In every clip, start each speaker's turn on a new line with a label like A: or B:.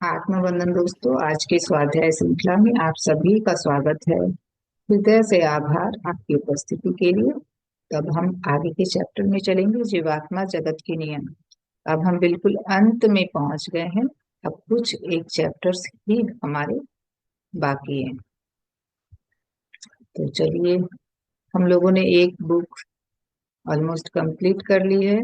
A: आत्मवंदन दोस्तों, आज के स्वाध्याय श्रृंखला में आप सभी का स्वागत है। हृदय से आभार आपकी उपस्थिति के लिए। तब हम आगे के चैप्टर में चलेंगे, जीवात्मा जगत के नियम। अब हम बिल्कुल अंत में पहुंच गए हैं। अब कुछ एक चैप्टर्स ही हमारे बाकी हैं। तो चलिए, हम लोगों ने एक बुक ऑलमोस्ट कंप्लीट कर ली है।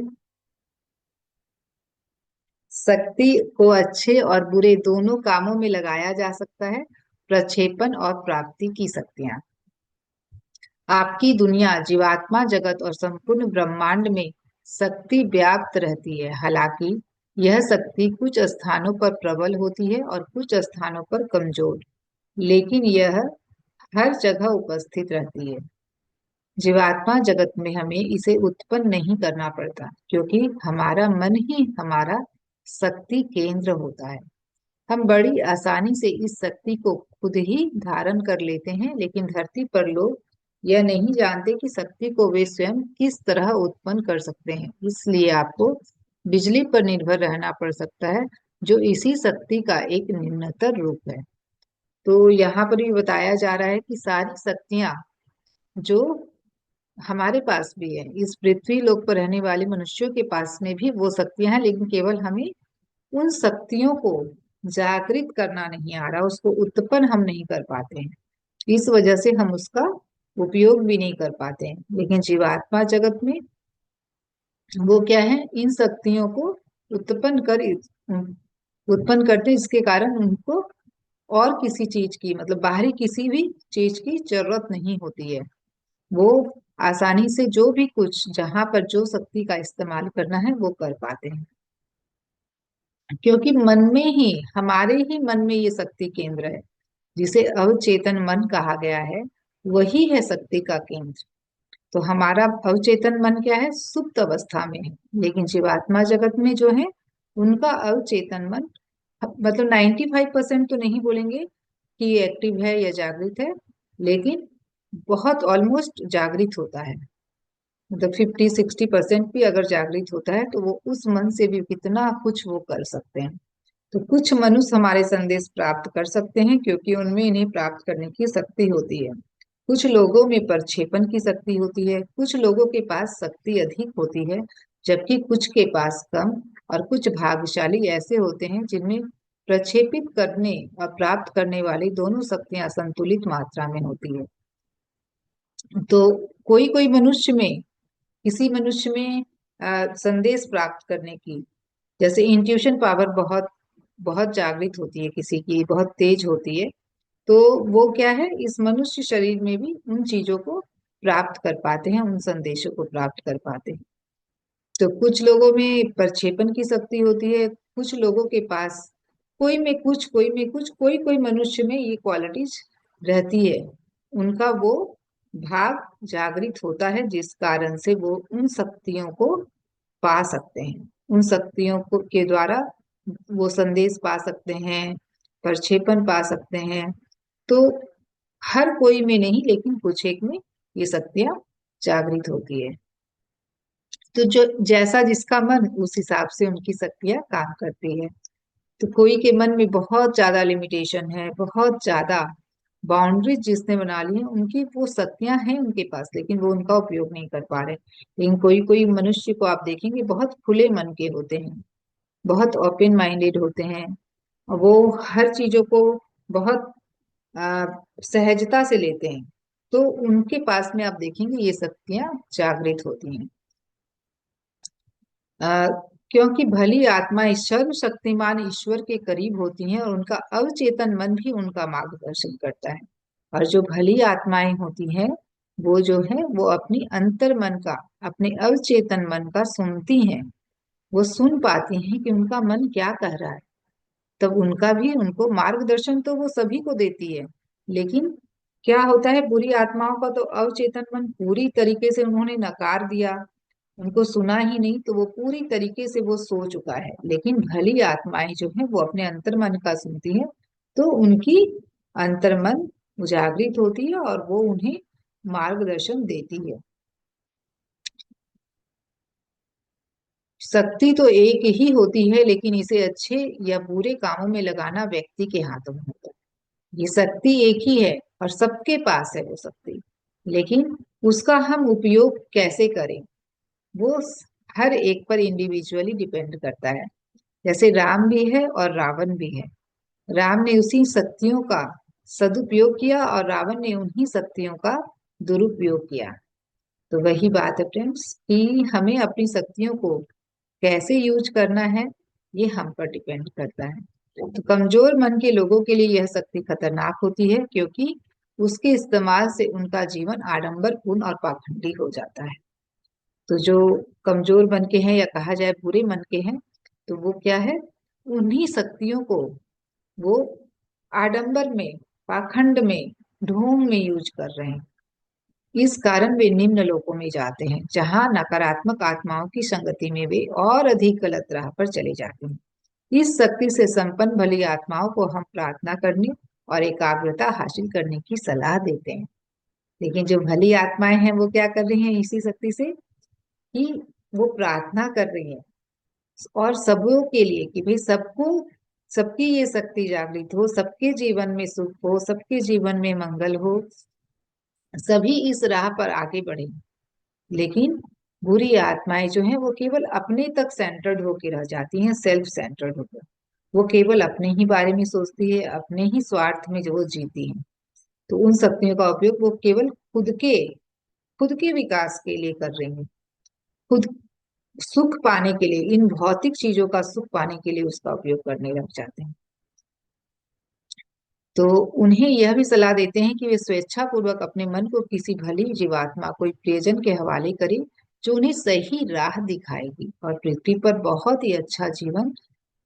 A: शक्ति को अच्छे और बुरे दोनों कामों में लगाया जा सकता है। प्रक्षेपण और प्राप्ति की शक्तियां। आपकी दुनिया, जीवात्मा जगत और संपूर्ण ब्रह्मांड में शक्ति व्याप्त रहती है। हालांकि यह शक्ति कुछ स्थानों पर प्रबल होती है और कुछ स्थानों पर कमजोर, लेकिन यह हर जगह उपस्थित रहती है। जीवात्मा जगत में हमें इसे उत्पन्न नहीं करना पड़ता, क्योंकि हमारा मन ही हमारा शक्ति केंद्र होता है। हम बड़ी आसानी से इस शक्ति को खुद ही धारण कर लेते हैं, लेकिन धरती पर लोग यह नहीं जानते कि शक्ति को वे स्वयं किस तरह उत्पन्न कर सकते हैं। इसलिए आपको बिजली पर निर्भर रहना पड़ सकता है, जो इसी शक्ति का एक निम्नतर रूप है। तो यहाँ पर भी बताया जा रहा है कि सारी शक्तियां जो हमारे पास भी है, इस पृथ्वी लोक पर रहने वाले मनुष्यों के पास में भी वो शक्तियां हैं, लेकिन केवल हमें उन शक्तियों को जागृत करना नहीं आ रहा, उसको उत्पन्न हम नहीं कर पाते हैं। इस वजह से हम उसका उपयोग भी नहीं कर पाते हैं। लेकिन जीवात्मा जगत में वो क्या है, इन शक्तियों को उत्पन्न कर उत्पन्न करते हैं, जिसके कारण उनको और किसी चीज की, मतलब बाहरी किसी भी चीज की जरूरत नहीं होती है। वो आसानी से जो भी कुछ, जहां पर जो शक्ति का इस्तेमाल करना है वो कर पाते हैं, क्योंकि मन में ही, हमारे ही मन में ये शक्ति केंद्र है, जिसे अवचेतन मन कहा गया है। वही है शक्ति का केंद्र। तो हमारा अवचेतन मन क्या है, सुप्त अवस्था में है। लेकिन जीवात्मा जगत में जो है, उनका अवचेतन मन, मतलब 95% तो नहीं बोलेंगे कि एक्टिव है या जागृत है, लेकिन बहुत ऑलमोस्ट जागृत होता है। मतलब 50-60% भी अगर जागृत होता है, तो वो उस मन से भी कितना कुछ वो कर सकते हैं। तो कुछ मनुष्य हमारे संदेश प्राप्त कर सकते हैं, क्योंकि उनमें इन्हें प्राप्त करने की शक्ति होती है। कुछ लोगों में प्रक्षेपण की शक्ति होती है, कुछ लोगों के पास शक्ति अधिक होती है, जबकि कुछ के पास कम। और कुछ भाग्यशाली ऐसे होते हैं जिनमें प्रक्षेपित करने और प्राप्त करने वाली दोनों शक्तियां संतुलित मात्रा में होती है। तो कोई कोई मनुष्य में, किसी मनुष्य में संदेश प्राप्त करने की, जैसे इंट्यूशन पावर बहुत बहुत जागृत होती है, किसी की बहुत तेज होती है, तो वो क्या है, इस मनुष्य शरीर में भी उन चीजों को प्राप्त कर पाते हैं, उन संदेशों को प्राप्त कर पाते हैं। तो कुछ लोगों में प्रक्षेपण की शक्ति होती है, कुछ लोगों के पास कोई में कुछ, कोई में कुछ, कोई कोई मनुष्य में ये क्वालिटीज रहती है। उनका वो भाग जागृत होता है, जिस कारण से वो उन शक्तियों को पा सकते हैं। उन शक्तियों को के द्वारा वो संदेश पा सकते हैं, प्रक्षेपण पा सकते हैं। तो हर कोई में नहीं, लेकिन कुछ एक में ये शक्तियां जागृत होती है। तो जो जैसा जिसका मन, उस हिसाब से उनकी शक्तियां काम करती है। तो कोई के मन में बहुत ज्यादा लिमिटेशन है, बहुत ज्यादा बाउंड्रीज जिसने बना ली है, उनकी वो शक्तियां हैं उनके पास, लेकिन वो उनका उपयोग नहीं कर पा रहे। लेकिन कोई कोई मनुष्य को आप देखेंगे, बहुत खुले मन के होते हैं, बहुत ओपन माइंडेड होते हैं। वो हर चीजों को बहुत आ, सहजता से लेते हैं। तो उनके पास में आप देखेंगे ये शक्तियां जागृत होती हैं। आ, क्योंकि भली आत्माएं सर्वशक्तिमान ईश्वर के करीब होती हैं, और उनका अवचेतन मन भी उनका मार्गदर्शन करता है। और जो भली आत्माएं होती हैं, वो जो है वो अपनी अंतर मन का, अपने अवचेतन मन का सुनती हैं। वो सुन पाती हैं कि उनका मन क्या कह रहा है। तब उनका भी, उनको मार्गदर्शन तो वो सभी को देती है, लेकिन क्या होता है, बुरी आत्माओं का तो अवचेतन मन पूरी तरीके से उन्होंने नकार दिया, उनको सुना ही नहीं, तो वो पूरी तरीके से वो सो चुका है। लेकिन भली आत्माएं जो है वो अपने अंतर्मन का सुनती है, तो उनकी अंतर्मन जागृत होती है और वो उन्हें मार्गदर्शन देती है। शक्ति तो एक ही होती है, लेकिन इसे अच्छे या बुरे कामों में लगाना व्यक्ति के हाथों में होता है। ये शक्ति एक ही है और सबके पास है वो शक्ति, लेकिन उसका हम उपयोग कैसे करें वो हर एक पर इंडिविजुअली डिपेंड करता है। जैसे राम भी है और रावण भी है। राम ने उसी शक्तियों का सदुपयोग किया और रावण ने उन्हीं शक्तियों का दुरुपयोग किया। तो वही बात है फ्रेंड्स कि हमें अपनी शक्तियों को कैसे यूज करना है ये हम पर डिपेंड करता है। तो कमजोर मन के लोगों के लिए यह शक्ति खतरनाक होती है, क्योंकि उसके इस्तेमाल से उनका जीवन आडंबरपूर्ण और पाखंडी हो जाता है। तो जो कमजोर मन के हैं या कहा जाए बुरे मन के हैं, तो वो क्या है, उन्हीं शक्तियों को वो आडंबर में, पाखंड में, ढोंग में यूज कर रहे हैं। इस कारण वे निम्न लोकों में जाते हैं, जहां नकारात्मक आत्माओं की संगति में वे और अधिक गलत राह पर चले जाते हैं। इस शक्ति से संपन्न भली आत्माओं को हम प्रार्थना करने और एकाग्रता हासिल करने की सलाह देते हैं। लेकिन जो भली आत्माएं हैं वो क्या कर रही हैं इसी शक्ति से, कि वो प्रार्थना कर रही हैं और सबों के लिए कि भाई सबको, सबकी ये शक्ति जागृत हो, सबके जीवन में सुख हो, सबके जीवन में मंगल हो, सभी इस राह पर आगे बढ़े। लेकिन बुरी आत्माएं जो हैं वो केवल अपने तक सेंटर्ड होकर रह जाती हैं, सेल्फ सेंटर्ड होकर। वो केवल अपने ही बारे में सोचती है, अपने ही स्वार्थ में जो वो जीती हैं। तो उन शक्तियों का उपयोग वो केवल खुद के विकास के लिए कर रही हैं, खुद सुख पाने के लिए, इन भौतिक चीजों का सुख पाने के लिए उसका उपयोग करने लग जाते हैं। तो उन्हें यह भी सलाह देते हैं कि वे स्वेच्छा पूर्वक अपने मन को किसी भली जीवात्मा, कोई प्रियजन के हवाले करें, जो उन्हें सही राह दिखाएगी और पृथ्वी पर बहुत ही अच्छा जीवन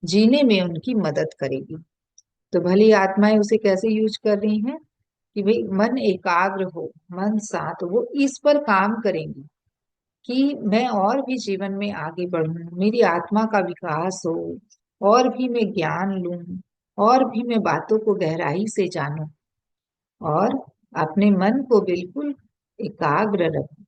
A: जीने में उनकी मदद करेगी। तो भली आत्माएं उसे कैसे यूज कर रही हैं कि भाई मन एकाग्र हो, मन शांत हो, वो इस पर काम करेंगी कि मैं और भी जीवन में आगे बढ़ूं, मेरी आत्मा का विकास हो, और भी मैं ज्ञान लूं, और भी मैं बातों को गहराई से जानूं, और अपने मन को बिल्कुल एकाग्र रखूं।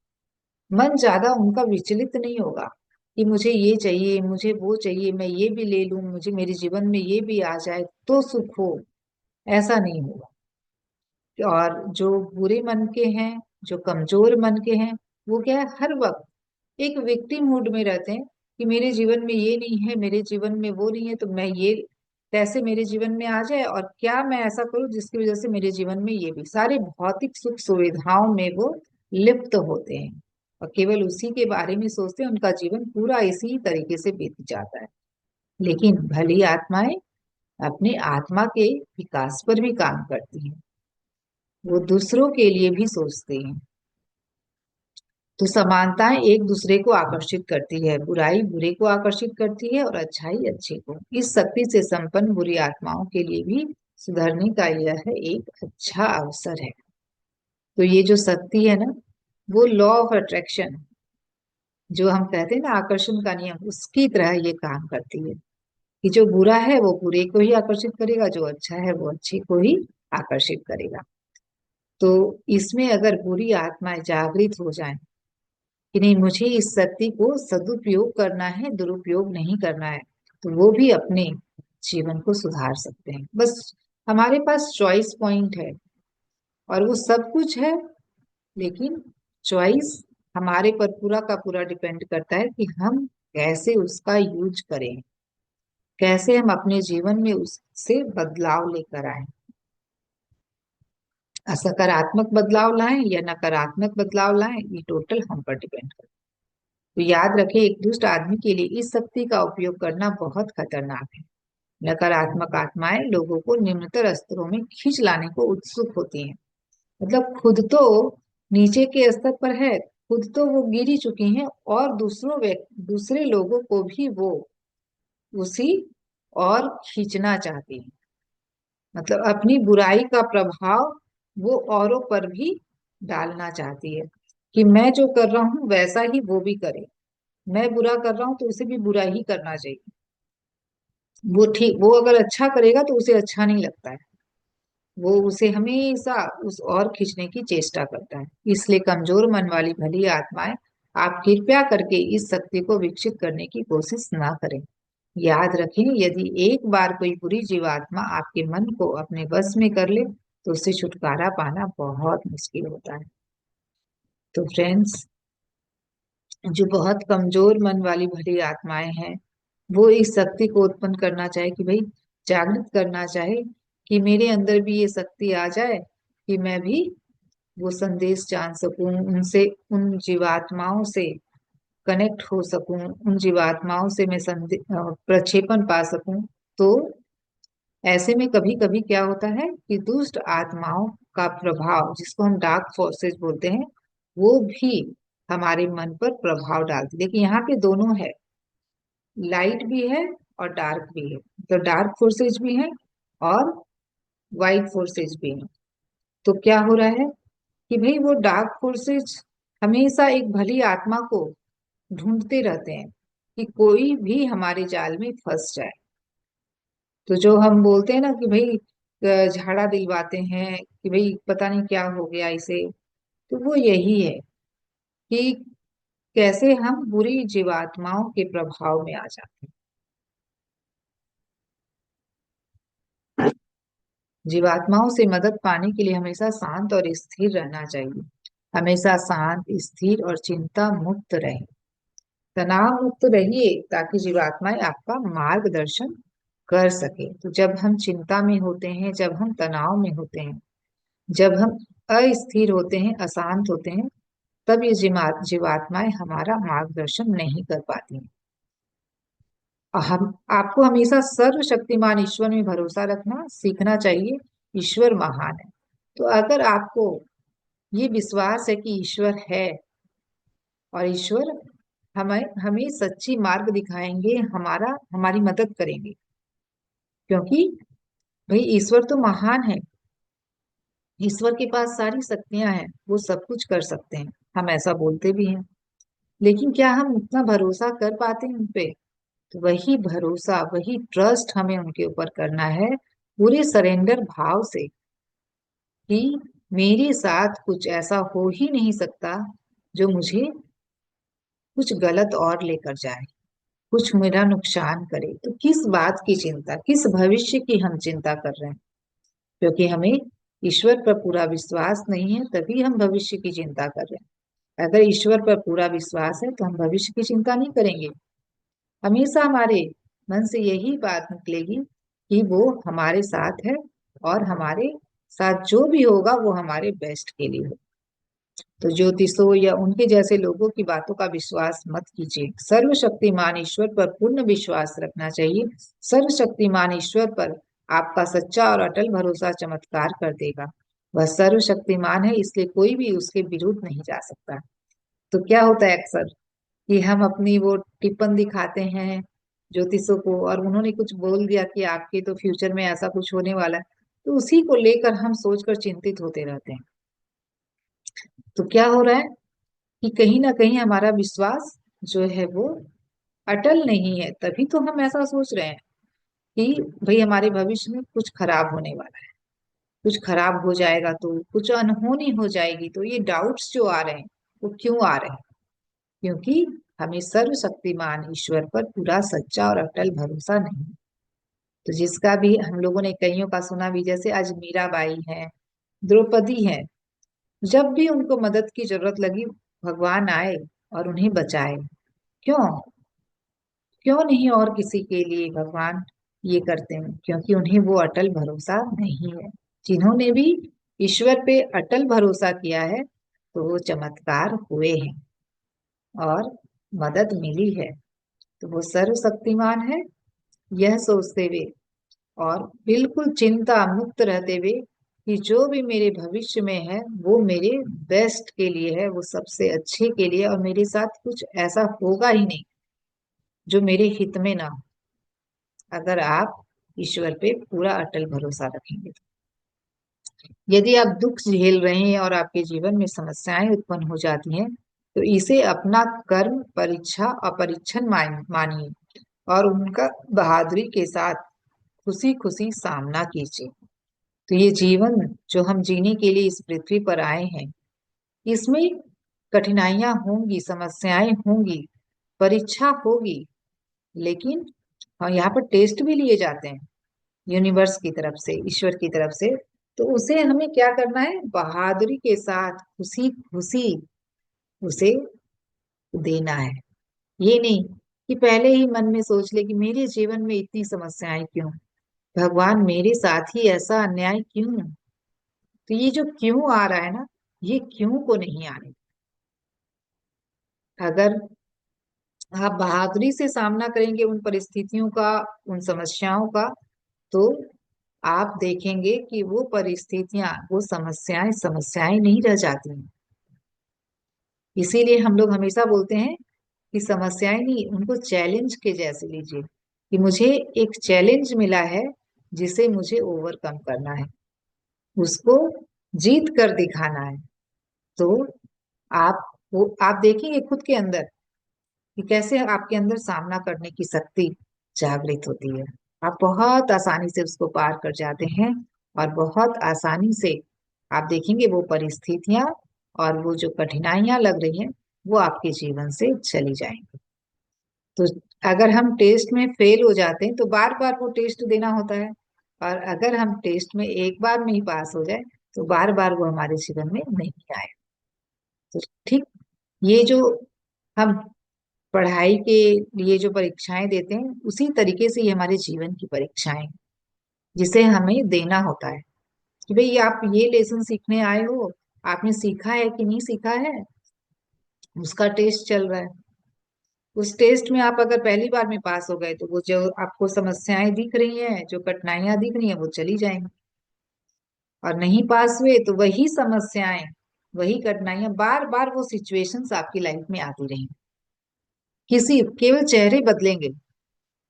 A: मन ज्यादा उनका विचलित नहीं होगा कि मुझे ये चाहिए, मुझे वो चाहिए, मैं ये भी ले लूं, मुझे मेरे जीवन में ये भी आ जाए तो सुख हो, ऐसा नहीं होगा। और जो बुरे मन के हैं, जो कमजोर मन के हैं, वो क्या है, हर वक्त एक विक्टिम मूड में रहते हैं कि मेरे जीवन में ये नहीं है, मेरे जीवन में वो नहीं है, तो मैं ये कैसे मेरे जीवन में आ जाए और क्या मैं ऐसा करूं जिसकी वजह से मेरे जीवन में ये भी सारे भौतिक सुख सुविधाओं में वो लिप्त होते हैं और केवल उसी के बारे में सोचते हैं। उनका जीवन पूरा इसी तरीके से बीत जाता है। लेकिन भली आत्माएं अपने आत्मा के विकास पर भी काम करती हैं, वो दूसरों के लिए भी सोचते हैं। तो समानताएं एक दूसरे को आकर्षित करती है, बुराई बुरे को आकर्षित करती है और अच्छाई अच्छे को। इस शक्ति से संपन्न बुरी आत्माओं के लिए भी सुधरने का यह एक अच्छा अवसर है। तो ये जो शक्ति है ना, वो लॉ ऑफ अट्रैक्शन, जो हम कहते हैं ना आकर्षण का नियम, उसकी तरह ये काम करती है कि जो बुरा है वो बुरे को ही आकर्षित करेगा, जो अच्छा है वो अच्छे को ही आकर्षित करेगा। तो इसमें अगर बुरी आत्माएं जागृत हो जाएं कि नहीं मुझे इस शक्ति को सदुपयोग करना है, दुरुपयोग नहीं करना है, तो वो भी अपने जीवन को सुधार सकते हैं। बस हमारे पास चॉइस पॉइंट है और वो सब कुछ है, लेकिन चॉइस हमारे पर पूरा का पूरा डिपेंड करता है कि हम कैसे उसका यूज करें, कैसे हम अपने जीवन में उससे बदलाव लेकर आए, सकारात्मक बदलाव लाएं या नकारात्मक बदलाव लाएं, ये टोटल हम पर डिपेंड करता है। तो याद रखें, एक दुष्ट आदमी के लिए इस शक्ति का उपयोग करना बहुत खतरनाक है। नकारात्मक आत्माएं लोगों को निम्नतर स्तरों में खींच लाने को उत्सुक होती हैं। मतलब खुद तो नीचे के स्तर पर है, खुद तो वो गिरी चुकी हैं और दूसरे लोगों को भी वो उसी और खींचना चाहती हैं। मतलब अपनी बुराई का प्रभाव वो औरों पर भी डालना चाहती है कि मैं जो कर रहा हूं वैसा ही वो भी करे, मैं बुरा कर रहा हूं तो उसे भी बुरा ही करना चाहिए। वो अगर अच्छा करेगा तो उसे अच्छा नहीं लगता है, वो उसे हमेशा उस और खींचने की चेष्टा करता है। इसलिए कमजोर मन वाली भली आत्माएं आप कृपया करके इस शक्ति को विकसित करने की कोशिश ना करें। याद रखें, यदि एक बार कोई बुरी जीवात्मा आपके मन को अपने वश में कर ले तो उससे छुटकारा पाना बहुत मुश्किल होता है। तो फ्रेंड्स, जो बहुत कमजोर मन वाली भली आत्माएं हैं, वो इस शक्ति को उत्पन्न करना चाहे कि भाई जागृत करना चाहे कि मेरे अंदर भी ये शक्ति आ जाए कि मैं भी वो संदेश जान सकूं, उनसे, उन जीवात्माओं से कनेक्ट हो सकूं, उन जीवात्माओं से मैं प्रक्षेपण पा सकूं। तो ऐसे में कभी कभी क्या होता है कि दुष्ट आत्माओं का प्रभाव, जिसको हम डार्क फोर्सेस बोलते हैं, वो भी हमारे मन पर प्रभाव डालती है। देखिए, यहाँ पे दोनों है, लाइट भी है और डार्क भी है। तो डार्क फोर्सेज भी है और वाइट फोर्सेज भी है। तो क्या हो रहा है कि भाई वो डार्क फोर्सेज हमेशा एक भली आत्मा को ढूंढते रहते हैं कि कोई भी हमारे जाल में फंस जाए। तो जो हम बोलते हैं ना कि भाई झाड़ा दिलवाते हैं कि भाई पता नहीं क्या हो गया इसे, तो वो यही है कि कैसे हम बुरी जीवात्माओं के प्रभाव में आ जाते हैं। जीवात्माओं से मदद पाने के लिए हमेशा शांत और स्थिर रहना चाहिए। हमेशा शांत, स्थिर और चिंता मुक्त रहे, तनाव मुक्त रहिए, ताकि जीवात्माएं आपका मार्गदर्शन कर सके। तो जब हम चिंता में होते हैं, जब हम तनाव में होते हैं, जब हम अस्थिर होते हैं, अशांत होते हैं, तब ये जीवात्माएं हमारा मार्गदर्शन नहीं कर पाती हैं। हम आपको हमेशा सर्वशक्तिमान ईश्वर में भरोसा रखना सीखना चाहिए। ईश्वर महान है। तो अगर आपको ये विश्वास है कि ईश्वर है और ईश्वर हमें हमें सच्ची मार्ग दिखाएंगे, हमारी मदद करेंगे, क्योंकि भाई ईश्वर तो महान है, ईश्वर के पास सारी शक्तियां हैं, वो सब कुछ कर सकते हैं, हम ऐसा बोलते भी हैं। लेकिन क्या हम उतना भरोसा कर पाते हैं उन पे? तो वही भरोसा, वही ट्रस्ट हमें उनके ऊपर करना है, पूरे सरेंडर भाव से कि मेरे साथ कुछ ऐसा हो ही नहीं सकता जो मुझे कुछ गलत और लेकर जाए, कुछ मेरा नुकसान करे। तो किस बात की चिंता, किस भविष्य की हम चिंता कर रहे हैं? क्योंकि हमें ईश्वर पर पूरा विश्वास नहीं है, तभी हम भविष्य की चिंता कर रहे हैं। अगर ईश्वर पर पूरा विश्वास है तो हम भविष्य की चिंता नहीं करेंगे। हमेशा हमारे मन से यही बात निकलेगी कि वो हमारे साथ है और हमारे साथ जो भी होगा वो हमारे बेस्ट के लिए हो। तो ज्योतिषों या उनके जैसे लोगों की बातों का विश्वास मत कीजिए। सर्वशक्तिमान ईश्वर पर पूर्ण विश्वास रखना चाहिए। सर्वशक्तिमान ईश्वर पर आपका सच्चा और अटल भरोसा चमत्कार कर देगा। वह सर्वशक्तिमान है, इसलिए कोई भी उसके विरुद्ध नहीं जा सकता। तो क्या होता है अक्सर कि हम अपनी वो टिप्पण दिखाते हैं ज्योतिषों को, और उन्होंने कुछ बोल दिया कि आपके तो फ्यूचर में ऐसा कुछ होने वाला है, तो उसी को लेकर हम सोचकर चिंतित होते रहते हैं। तो क्या हो रहा है कि कहीं ना कहीं हमारा विश्वास जो है वो अटल नहीं है, तभी तो हम ऐसा सोच रहे हैं कि भाई हमारे भविष्य में कुछ खराब होने वाला है, कुछ खराब हो जाएगा, तो कुछ अनहोनी हो जाएगी। तो ये डाउट्स जो आ रहे हैं वो क्यों आ रहे हैं? क्योंकि हमें सर्वशक्तिमान ईश्वर पर पूरा सच्चा और अटल भरोसा नहीं। तो जिसका भी हम लोगों ने कईयों का सुना भी, जैसे आज मीराबाई है, द्रौपदी है, जब भी उनको मदद की जरूरत लगी, भगवान आए और उन्हें बचाए। क्यों? क्यों नहीं और किसी के लिए भगवान ये करते हैं? क्योंकि उन्हें वो अटल भरोसा नहीं है। जिन्होंने भी ईश्वर पे अटल भरोसा किया है तो वो चमत्कार हुए हैं और मदद मिली है। तो वो सर्वशक्तिमान है, यह सोचते हुए और बिल्कुल चिंता मुक्त रहते हुए कि जो भी मेरे भविष्य में है वो मेरे बेस्ट के लिए है, वो सबसे अच्छे के लिए, और मेरे साथ कुछ ऐसा होगा ही नहीं जो मेरे हित में ना हो, अगर आप ईश्वर पे पूरा अटल भरोसा रखेंगे। यदि आप दुख झेल रहे हैं और आपके जीवन में समस्याएं उत्पन्न हो जाती हैं, तो इसे अपना कर्म परीक्षा और परीक्षण मानिए और उनका बहादुरी के साथ खुशी खुशी सामना कीजिए। तो ये जीवन जो हम जीने के लिए इस पृथ्वी पर आए हैं, इसमें कठिनाइयां होंगी, समस्याएं होंगी, परीक्षा होगी, लेकिन हाँ, यहाँ पर टेस्ट भी लिए जाते हैं यूनिवर्स की तरफ से, ईश्वर की तरफ से। तो उसे हमें क्या करना है? बहादुरी के साथ, खुशी खुशी उसे देना है। ये नहीं कि पहले ही मन में सोच ले कि मेरे जीवन में इतनी समस्याएं क्यों, भगवान मेरे साथ ही ऐसा अन्याय क्यों। तो ये जो क्यों आ रहा है ना, ये क्यों को नहीं आने। अगर आप बहादुरी से सामना करेंगे उन परिस्थितियों का, उन समस्याओं का, तो आप देखेंगे कि वो परिस्थितियां, वो समस्याएं समस्याएं नहीं रह जाती हैं। इसीलिए हम लोग हमेशा बोलते हैं कि समस्याएं नहीं, उनको चैलेंज के जैसे लीजिए, कि मुझे एक चैलेंज मिला है जिसे मुझे ओवरकम करना है, उसको जीत कर दिखाना है। तो आप वो आप देखेंगे खुद के अंदर कि कैसे आपके अंदर सामना करने की शक्ति जागृत होती है। आप बहुत आसानी से उसको पार कर जाते हैं, और बहुत आसानी से आप देखेंगे वो परिस्थितियां और वो जो कठिनाइयां लग रही हैं, वो आपके जीवन से चली जाएंगी। तो अगर हम टेस्ट में फेल हो जाते हैं तो बार बार वो टेस्ट देना होता है, और अगर हम टेस्ट में एक बार में ही पास हो जाए तो बार बार वो हमारे जीवन में नहीं आए। तो ठीक, ये जो हम पढ़ाई के लिए जो परीक्षाएं देते हैं, उसी तरीके से ये हमारे जीवन की परीक्षाएं, जिसे हमें देना होता है कि भाई आप ये लेसन सीखने आए हो, आपने सीखा है कि नहीं सीखा है, उसका टेस्ट चल रहा है। उस टेस्ट में आप अगर पहली बार में पास हो गए तो वो जो आपको समस्याएं दिख रही हैं, जो कठिनाइयां दिख रही हैं, वो चली जाएंगी। और नहीं पास हुए तो वही समस्याएं, वही कठिनाइयां, बार बार वो सिचुएशंस आपकी लाइफ में आती रहेंगी। किसी केवल चेहरे बदलेंगे,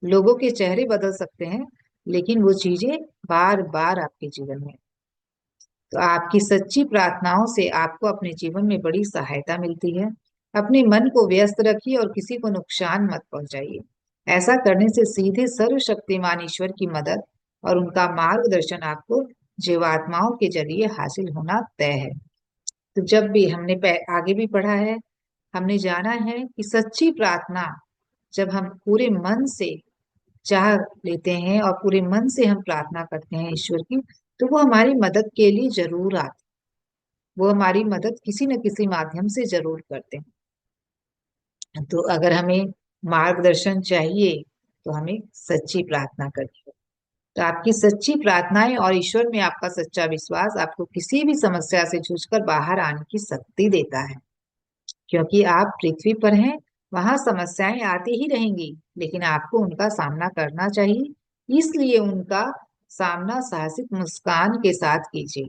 A: लोगों के चेहरे बदल सकते हैं, लेकिन वो चीजें बार बार आपके जीवन में। तो आपकी सच्ची प्रार्थनाओं से आपको अपने जीवन में बड़ी सहायता मिलती है। अपने मन को व्यस्त रखिए और किसी को नुकसान मत पहुंचाइए। ऐसा करने से सीधे सर्वशक्तिमान ईश्वर की मदद और उनका मार्गदर्शन आपको जीवात्माओं के जरिए हासिल होना तय है। तो जब भी हमने आगे भी पढ़ा है, हमने जाना है कि सच्ची प्रार्थना जब हम पूरे मन से चाह लेते हैं और पूरे मन से हम प्रार्थना करते हैं ईश्वर की, तो वो हमारी मदद के लिए जरूर आते, वो हमारी मदद किसी न किसी माध्यम से जरूर करते हैं। तो अगर हमें मार्गदर्शन चाहिए तो हमें सच्ची प्रार्थना करनी है। तो आपकी सच्ची प्रार्थनाएं और ईश्वर में आपका सच्चा विश्वास आपको किसी भी समस्या से जूझकर बाहर आने की शक्ति देता है। क्योंकि आप पृथ्वी पर हैं, वहां समस्याएं आती ही रहेंगी, लेकिन आपको उनका सामना करना चाहिए। इसलिए उनका सामना साहसिक मुस्कान के साथ कीजिए।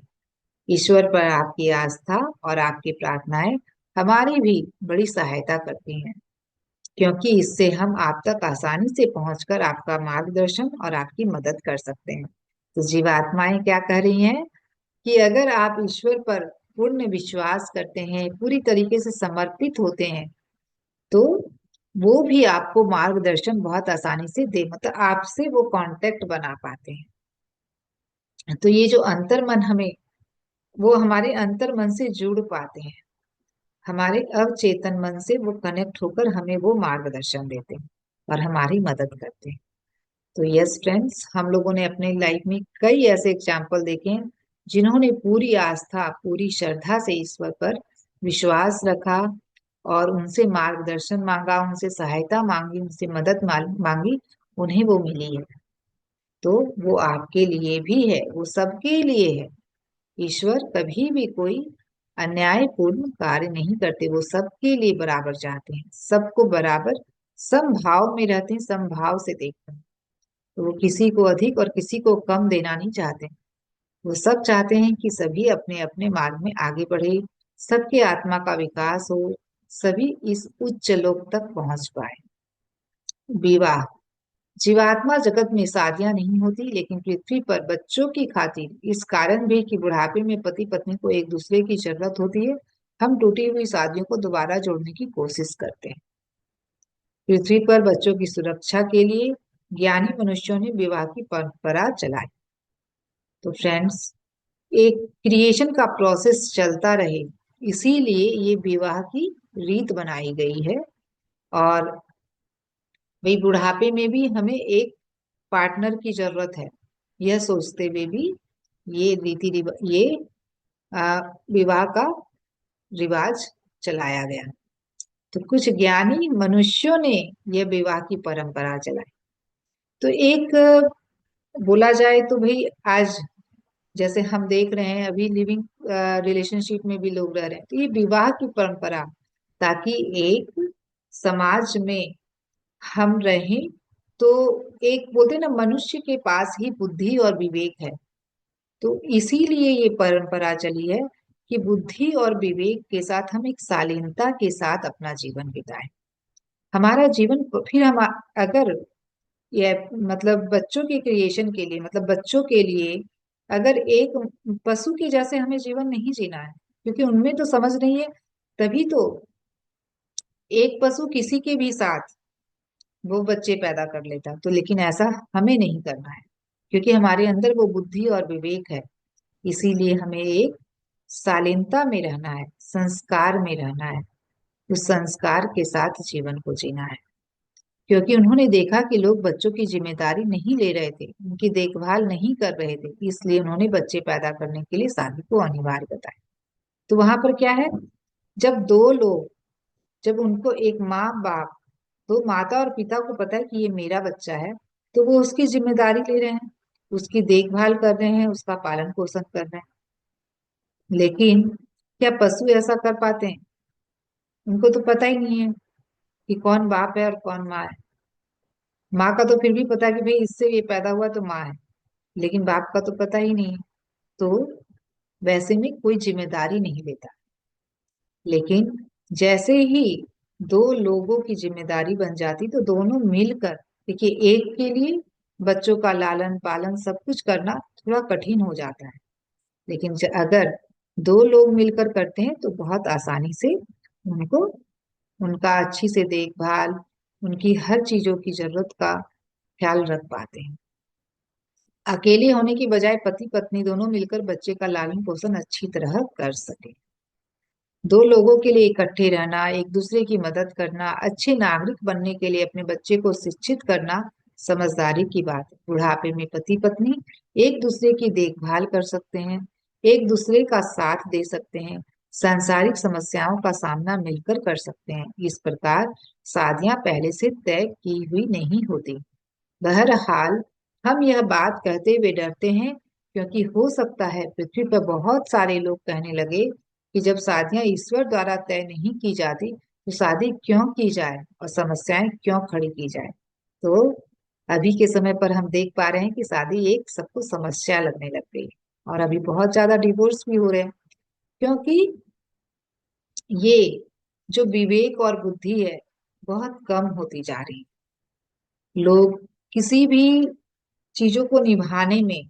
A: ईश्वर पर आपकी आस्था और आपकी प्रार्थनाएं हमारी भी बड़ी सहायता करती हैं, क्योंकि इससे हम आप तक आसानी से पहुंचकर आपका मार्गदर्शन और आपकी मदद कर सकते हैं। तो जीवात्माएं क्या कह रही हैं कि अगर आप ईश्वर पर पूर्ण विश्वास करते हैं, पूरी तरीके से समर्पित होते हैं, तो वो भी आपको मार्गदर्शन बहुत आसानी से दे, मतलब आपसे वो कांटेक्ट बना पाते हैं। तो ये जो अंतर मन हमें, वो हमारे अंतर मन से जुड़ पाते हैं, हमारे अवचेतन मन से वो कनेक्ट होकर हमें वो मार्गदर्शन देते हैं और हमारी मदद करते हैं। तो यस फ्रेंड्स, हम लोगों ने अपने लाइफ में कई ऐसे एग्जाम्पल देखे हैं जिन्होंने पूरी आस्था, पूरी श्रद्धा से ईश्वर पर विश्वास रखा और उनसे मार्गदर्शन मांगा, उनसे सहायता मांगी, उनसे मदद मांगी, उन्हें वो मिली है। तो वो आपके लिए भी है, वो सबके लिए है। ईश्वर कभी भी कोई अन्यायपूर्ण कार्य नहीं करते, वो सबके लिए बराबर चाहते हैं, सबको बराबर समभाव में रहते हैं, समभाव से देखते हैं। तो वो किसी को अधिक और किसी को कम देना नहीं चाहते। वो सब चाहते हैं कि सभी अपने अपने मार्ग में आगे बढ़े, सबके आत्मा का विकास हो, सभी इस उच्च लोक तक पहुंच पाए। विवाह, जीवात्मा जगत में शादियां नहीं होती, लेकिन पृथ्वी पर बच्चों की खातिर, इस कारण भी कि बुढ़ापे में पति पत्नी को एक दूसरे की जरूरत होती है, हम टूटी हुई शादियों को दोबारा जोड़ने की कोशिश करते हैं। पृथ्वी पर बच्चों की सुरक्षा के लिए ज्ञानी मनुष्यों ने विवाह की परंपरा चलाई। तो फ्रेंड्स, एक क्रिएशन का प्रोसेस चलता रहे, इसीलिए ये विवाह की रीत बनाई गई है। और भाई बुढ़ापे में भी हमें एक पार्टनर की जरूरत है, यह सोचते हुए भी ये ये विवाह का रिवाज चलाया गया। तो कुछ ज्ञानी मनुष्यों ने यह विवाह की परंपरा चलाई। तो एक बोला जाए तो भाई आज जैसे हम देख रहे हैं अभी लिविंग रिलेशनशिप में भी लोग रह रहे हैं, तो ये विवाह की परंपरा ताकि एक समाज में हम रहें। तो एक बोलते हैं ना, मनुष्य के पास ही बुद्धि और विवेक है, तो इसीलिए ये परंपरा चली है कि बुद्धि और विवेक के साथ हम एक शालीनता के साथ अपना जीवन बिताएं। हमारा जीवन फिर हम अगर ये मतलब बच्चों के क्रिएशन के लिए, मतलब बच्चों के लिए अगर एक पशु के जैसे हमें जीवन नहीं जीना है, क्योंकि उनमें तो समझ नहीं है। तभी तो एक पशु किसी के भी साथ वो बच्चे पैदा कर लेता, तो लेकिन ऐसा हमें नहीं करना है, क्योंकि हमारे अंदर वो बुद्धि और विवेक है। इसीलिए हमें एक शालीनता में रहना है, संस्कार में रहना है, उस संस्कार के साथ जीवन को जीना है। क्योंकि उन्होंने देखा कि लोग बच्चों की जिम्मेदारी नहीं ले रहे थे, उनकी देखभाल नहीं कर रहे थे, इसलिए उन्होंने बच्चे पैदा करने के लिए शादी को अनिवार्य बताया। तो वहां पर क्या है, जब दो लोग, जब उनको एक माँ बाप, तो माता और पिता को पता है कि ये मेरा बच्चा है, तो वो उसकी जिम्मेदारी ले रहे हैं, उसकी देखभाल कर रहे हैं, उसका पालन पोषण कर रहे हैं। लेकिन क्या पशु ऐसा कर पाते हैं? उनको तो पता ही नहीं है कि कौन बाप है और कौन माँ है। माँ का तो फिर भी पता है कि भाई इससे ये पैदा हुआ तो माँ है, लेकिन बाप का तो पता ही नहीं है। तो वैसे में कोई जिम्मेदारी नहीं लेता। लेकिन जैसे ही दो लोगों की जिम्मेदारी बन जाती, तो दोनों मिलकर, देखिए एक के लिए बच्चों का लालन पालन सब कुछ करना थोड़ा कठिन हो जाता है, लेकिन अगर दो लोग मिलकर करते हैं तो बहुत आसानी से उनको, उनका अच्छी से देखभाल, उनकी हर चीजों की जरूरत का ख्याल रख पाते हैं। अकेले होने की बजाय पति पत्नी दोनों मिलकर बच्चे का लालन पोषण अच्छी तरह कर सके। दो लोगों के लिए इकट्ठे रहना, एक दूसरे की मदद करना, अच्छे नागरिक बनने के लिए अपने बच्चे को शिक्षित करना समझदारी की बात है। बुढ़ापे में पति पत्नी एक दूसरे की देखभाल कर सकते हैं, एक दूसरे का साथ दे सकते हैं, सांसारिक समस्याओं का सामना मिलकर कर सकते हैं। इस प्रकार शादियां पहले से तय की हुई नहीं होती। बहरहाल हम यह बात कहते हुए डरते हैं, क्योंकि हो सकता है पृथ्वी पर बहुत सारे लोग कहने लगे कि जब शादियां ईश्वर द्वारा तय नहीं की जाती तो शादी क्यों की जाए और समस्याएं क्यों खड़ी की जाए। तो अभी के समय पर हम देख पा रहे हैं कि शादी एक सबको समस्या लगने लग गई है, और अभी बहुत ज्यादा डिवोर्स भी हो रहे हैं, क्योंकि ये जो विवेक और बुद्धि है बहुत कम होती जा रही है। लोग किसी भी चीजों को निभाने में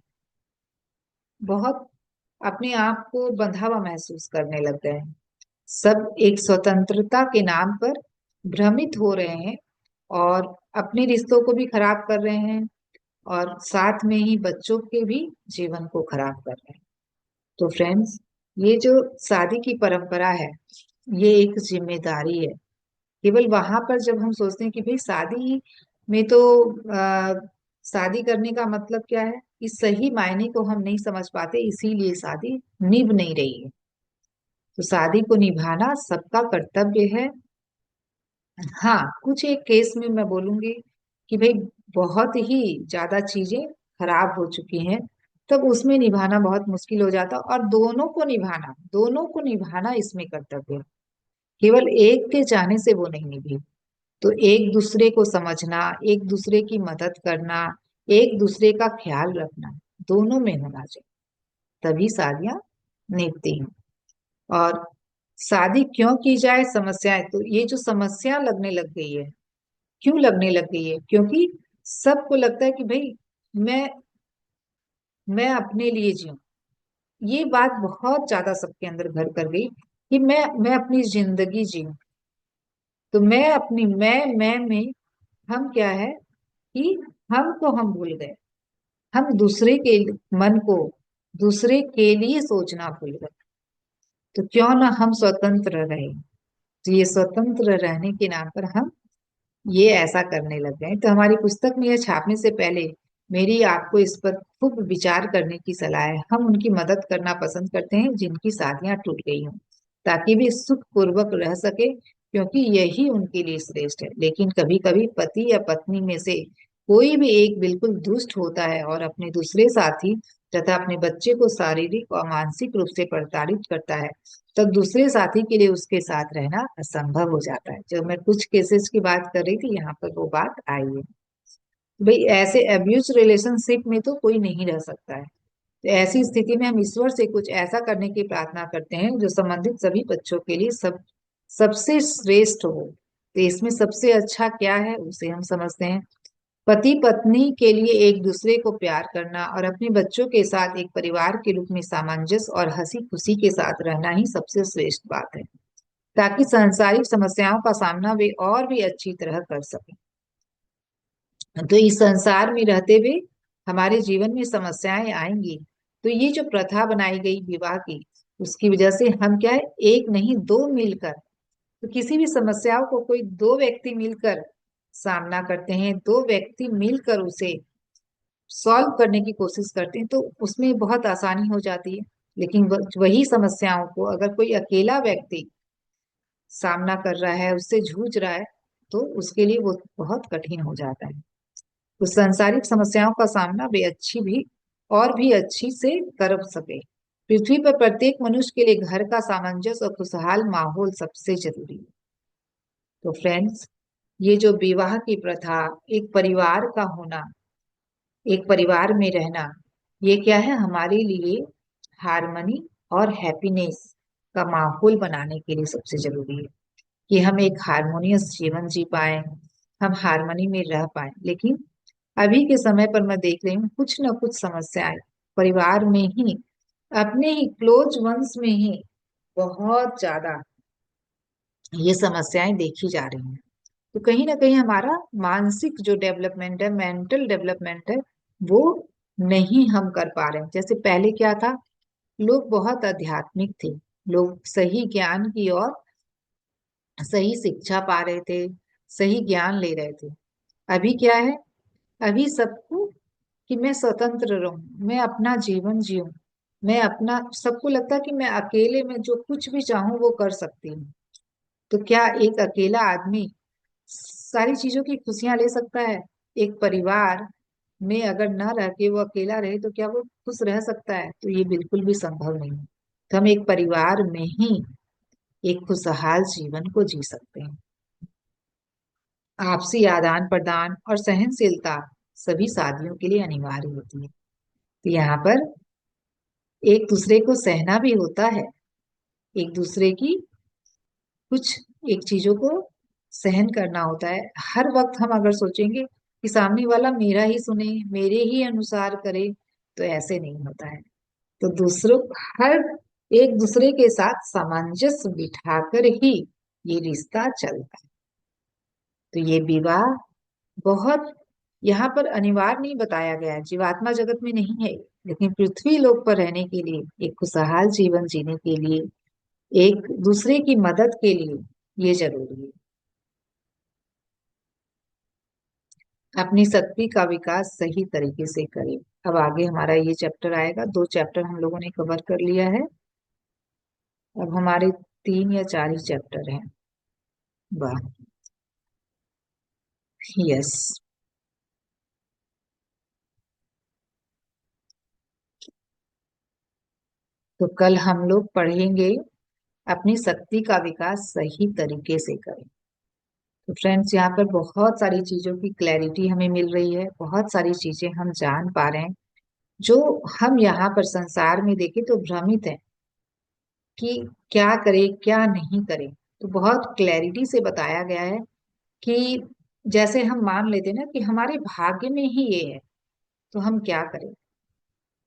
A: बहुत अपने आप को बंधा हुआ महसूस करने लग गए हैं। सब एक स्वतंत्रता के नाम पर भ्रमित हो रहे हैं और अपने रिश्तों को भी खराब कर रहे हैं, और साथ में ही बच्चों के भी जीवन को खराब कर रहे हैं। तो फ्रेंड्स, ये जो शादी की परंपरा है, ये एक जिम्मेदारी है। केवल वहां पर जब हम सोचते हैं कि भाई शादी में तो शादी करने का मतलब क्या है, इस सही मायने को हम नहीं समझ पाते, इसीलिए शादी निभ नहीं रही है। तो शादी को निभाना सबका कर्तव्य है। हाँ, कुछ एक केस में मैं बोलूंगी कि भाई बहुत ही ज्यादा चीजें खराब हो चुकी हैं, तब उसमें निभाना बहुत मुश्किल हो जाता, और दोनों को निभाना इसमें कर्तव्य है। केवल एक के चाहने से वो नहीं निभी। तो एक दूसरे को समझना, एक दूसरे की मदद करना, एक दूसरे का ख्याल रखना, दोनों में होना चाहिए, तभी शादियां निभती हैं। और शादी क्यों की जाए, समस्याएं, तो ये जो समस्या लगने लग गई है, क्यों लगने लग गई है, क्योंकि सबको लगता है कि भाई मैं मैं अपने लिए जीऊं। ये बात बहुत ज्यादा सबके अंदर घर कर गई कि मैं अपनी जिंदगी जीऊं। तो मैं अपनी मैं में हम क्या है कि हम को हम भूल गए, हम दूसरे के मन को, दूसरे के लिए सोचना भूल गए। तो क्यों ना हम स्वतंत्र रहे। तो ये स्वतंत्र रहने के नाम पर हम ये ऐसा करने लग गए। तो हमारी पुस्तक में यह छापने से पहले मेरी आपको इस पर खूब विचार करने की सलाह है। हम उनकी मदद करना पसंद करते हैं जिनकी शादियां टूट गई हों, ताकि वे सुख पूर्वक रह सके, क्योंकि यही उनके लिए श्रेष्ठ है। लेकिन कभी कभी पति या पत्नी में से कोई भी एक बिल्कुल दुष्ट होता है और अपने दूसरे साथी तथा अपने बच्चे को शारीरिक और मानसिक रूप से प्रताड़ित करता है, तब दूसरे साथी के लिए उसके साथ रहना असंभव हो जाता है। जब मैं कुछ केसेस की बात कर रही थी, यहाँ पर वो बात आई है। भाई ऐसे अब्यूज रिलेशनशिप में तो कोई नहीं रह सकता है। तो ऐसी स्थिति में हम ईश्वर से कुछ ऐसा करने की प्रार्थना करते हैं जो संबंधित सभी बच्चों के लिए सबसे श्रेष्ठ हो। तो इसमें सबसे अच्छा क्या है उसे हम समझते हैं। पति पत्नी के लिए एक दूसरे को प्यार करना और अपने बच्चों के साथ एक परिवार के रूप में सामंजस्य और हंसी खुशी के साथ रहना ही सबसे श्रेष्ठ बात है, ताकि सांसारिक समस्याओं का सामना वे और भी अच्छी तरह कर सकें। तो इस संसार में रहते हुए हमारे जीवन में समस्याएं आएंगी। तो ये जो प्रथा बनाई गई विवाह की, उसकी वजह से हम क्या है, एक नहीं दो मिलकर, तो किसी भी समस्याओं को कोई दो व्यक्ति मिलकर सामना करते हैं, दो व्यक्ति मिलकर उसे सॉल्व करने की कोशिश करते हैं, तो उसमें बहुत आसानी हो जाती है। लेकिन वही समस्याओं को अगर कोई अकेला व्यक्ति सामना कर रहा है, उससे जूझ रहा है, तो उसके लिए वो बहुत कठिन हो जाता है। तो सांसारिक समस्याओं का सामना वे अच्छी भी और भी अच्छी से कर सके। पृथ्वी पर प्रत्येक मनुष्य के लिए घर का सामंजस्य और खुशहाल माहौल सबसे जरूरी है। तो फ्रेंड्स, ये जो विवाह की प्रथा, एक परिवार का होना, एक परिवार में रहना, ये क्या है, हमारे लिए हार्मनी और हैप्पीनेस का माहौल बनाने के लिए सबसे जरूरी है, कि हम एक हार्मोनियस जीवन जी पाए, हम हार्मनी में रह पाए। लेकिन अभी के समय पर मैं देख रही हूँ कुछ ना कुछ समस्याएं परिवार में ही, अपने ही क्लोज वंस में ही बहुत ज्यादा ये समस्याएं देखी जा रही हैं। तो कहीं ना कहीं हमारा मानसिक जो डेवलपमेंट है, मेंटल डेवलपमेंट है, वो नहीं हम कर पा रहे हैं। जैसे पहले क्या था, लोग बहुत आध्यात्मिक थे, लोग सही ज्ञान की और सही शिक्षा पा रहे थे, सही ज्ञान ले रहे थे। अभी क्या है, अभी सबको कि मैं स्वतंत्र रहूं, मैं अपना जीवन जीऊं, मैं अपना, सबको लगता है कि मैं अकेले में जो कुछ भी चाहूं वो कर सकती हूँ। तो क्या एक अकेला आदमी सारी चीजों की खुशियां ले सकता है? एक परिवार में अगर ना रह के वो अकेला रहे तो क्या वो खुश रह सकता है? तो ये बिल्कुल भी संभव नहीं है। तो हम एक परिवार में ही एक खुशहाल जीवन को जी सकते हैं। आपसी आदान प्रदान और सहनशीलता सभी शादियों के लिए अनिवार्य होती है। तो यहाँ पर एक दूसरे को सहना भी होता है, एक दूसरे की कुछ एक चीजों को सहन करना होता है। हर वक्त हम अगर सोचेंगे कि सामने वाला मेरा ही सुने, मेरे ही अनुसार करे, तो ऐसे नहीं होता है। तो दूसरों, हर एक दूसरे के साथ सामंजस्य बिठाकर ही ये रिश्ता चलता है। तो ये विवाह बहुत यहाँ पर अनिवार्य नहीं बताया गया है, जीवात्मा जगत में नहीं है, लेकिन पृथ्वी लोक पर रहने के लिए, एक खुशहाल जीवन जीने के लिए, एक दूसरे की मदद के लिए ये जरूरी है। अपनी शक्ति का विकास सही तरीके से करें। अब आगे हमारा ये चैप्टर आएगा, 2 चैप्टर हम लोगों ने कवर कर लिया है। अब हमारे 3 या 4 ही चैप्टर हैं। वाह, यस। तो कल हम लोग पढ़ेंगे अपनी शक्ति का विकास सही तरीके से करें। तो फ्रेंड्स, यहाँ पर बहुत सारी चीजों की क्लैरिटी हमें मिल रही है, बहुत सारी चीजें हम जान पा रहे हैं, जो हम यहाँ पर संसार में देखें तो भ्रमित है कि क्या करें क्या नहीं करें। तो बहुत क्लैरिटी से बताया गया है कि जैसे हम मान लेते हैं ना कि हमारे भाग्य में ही ये है, तो हम क्या करें।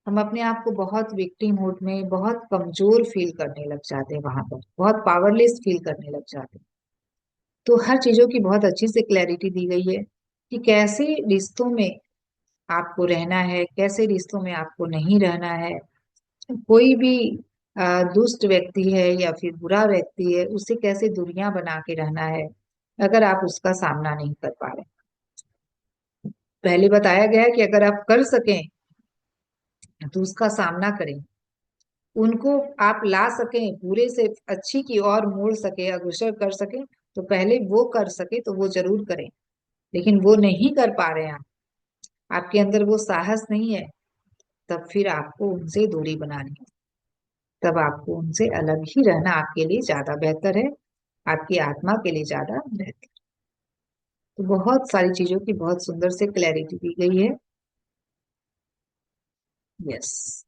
A: हम अपने आप को बहुत विक्टिम मोड में, बहुत कमजोर फील करने लग जाते हैं, वहां पर बहुत पावरलेस फील करने लग जाते हैं। तो हर चीजों की बहुत अच्छी से क्लैरिटी दी गई है कि कैसे रिश्तों में आपको रहना है, कैसे रिश्तों में आपको नहीं रहना है। कोई भी दुष्ट व्यक्ति है या फिर बुरा व्यक्ति है, उसे कैसे दुनिया बना के रहना है अगर आप उसका सामना नहीं कर पा रहे। पहले बताया गया है कि अगर आप कर सकें तो उसका सामना करें, उनको आप ला सकें, बुरे से अच्छी की ओर मोड़ सके, अग्रसर कर सके, तो पहले वो कर सके तो वो जरूर करें। लेकिन वो नहीं कर पा रहे हैं आप, आपके अंदर वो साहस नहीं है, तब फिर आपको उनसे दूरी बनानी है। तब आपको उनसे अलग ही रहना आपके लिए ज्यादा बेहतर है, आपकी आत्मा के लिए ज्यादा बेहतर। तो बहुत सारी चीजों की बहुत सुंदर से क्लैरिटी दी गई है। यस।